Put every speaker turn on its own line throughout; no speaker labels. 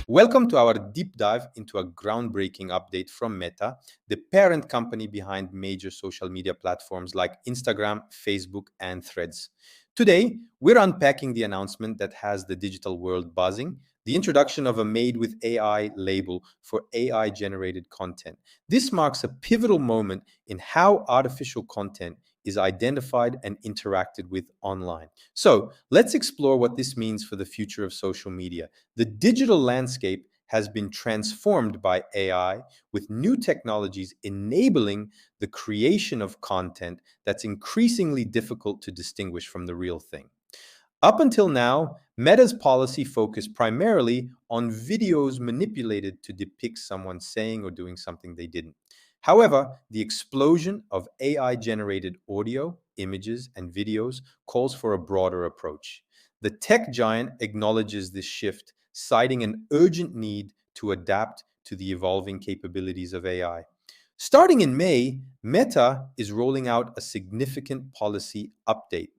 Welcome to our deep dive into a groundbreaking update from Meta, the parent company behind major social media platforms like Instagram, Facebook, and Threads. Today, we're unpacking the announcement that has the digital world buzzing, the introduction of a made with AI label for AI generated content. This marks a pivotal moment in how artificial content is identified and interacted with online. So, let's explore what this means for the future of social media. The digital landscape has been transformed by AI, with new technologies enabling the creation of content that's increasingly difficult to distinguish from the real thing. Up until now, Meta's policy focused primarily on videos manipulated to depict someone saying or doing something they didn't. However, the explosion of AI generated audio, images, and videos calls for a broader approach. The tech giant acknowledges this shift, citing an urgent need to adapt to the evolving capabilities of AI. Starting in May, Meta is rolling out a significant policy update.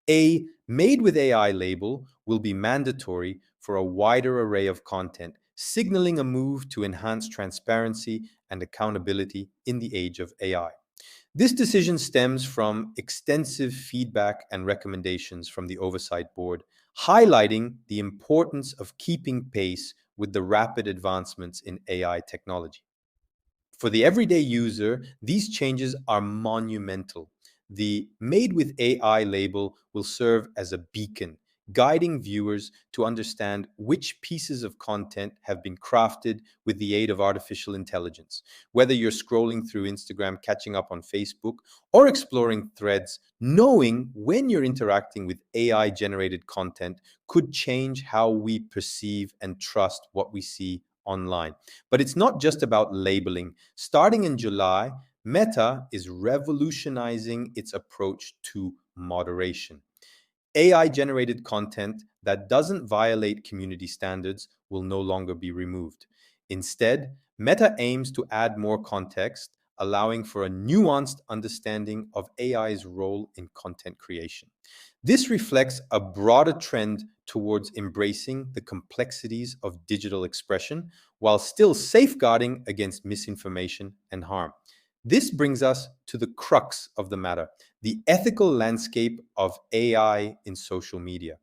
A made with AI label will be mandatory for a wider array of content, signaling a move to enhance transparency and accountability in the age of AI. This decision stems from extensive feedback and recommendations from the Oversight Board, highlighting the importance of keeping pace with the rapid advancements in AI technology. For the everyday user, these changes are monumental. The Made with AI label will serve as a beacon, guiding viewers to understand which pieces of content have been crafted with the aid of artificial intelligence. Whether you're scrolling through Instagram, catching up on Facebook, or exploring threads, knowing when you're interacting with AI generated content could change how we perceive and trust what we see online. But it's not just about labeling. Starting in July, Meta is revolutionizing its approach to moderation. AI generated content that doesn't violate community standards will no longer be removed. Instead, Meta aims to add more context, allowing for a nuanced understanding of AI's role in content creation. This reflects a broader trend towards embracing the complexities of digital expression while still safeguarding against misinformation and harm. This brings us to the crux of the matter: the ethical landscape of AI in social media.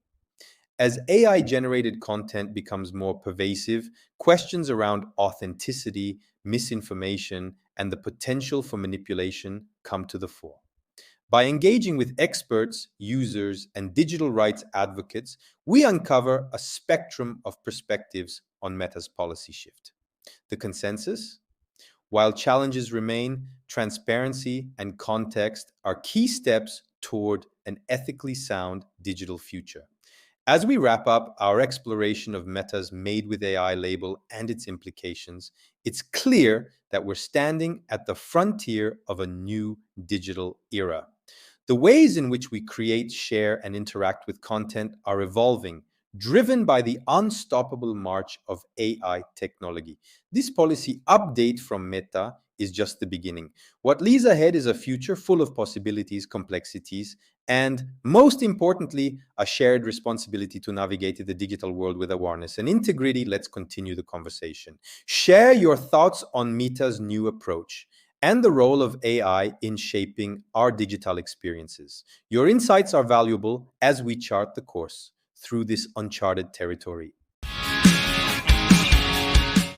As AI generated content becomes more pervasive, questions around authenticity, misinformation, and the potential for manipulation come to the fore. By engaging with experts, users, and digital rights advocates, we uncover a spectrum of perspectives on Meta's policy shift. The consensus: while challenges remain, transparency and context are key steps toward an ethically sound digital future. As we wrap up our exploration of Meta's Made with AI label and its implications, it's clear that we're standing at the frontier of a new digital era. The ways in which we create, share, and interact with content are evolving, driven by the unstoppable march of AI technology. This policy update from Meta is just the beginning. What lies ahead is a future full of possibilities, complexities, and most importantly, a shared responsibility to navigate the digital world with awareness and integrity. Let's continue the conversation. Share your thoughts on Meta's new approach and the role of AI in shaping our digital experiences. Your insights are valuable as we chart the course through this uncharted territory.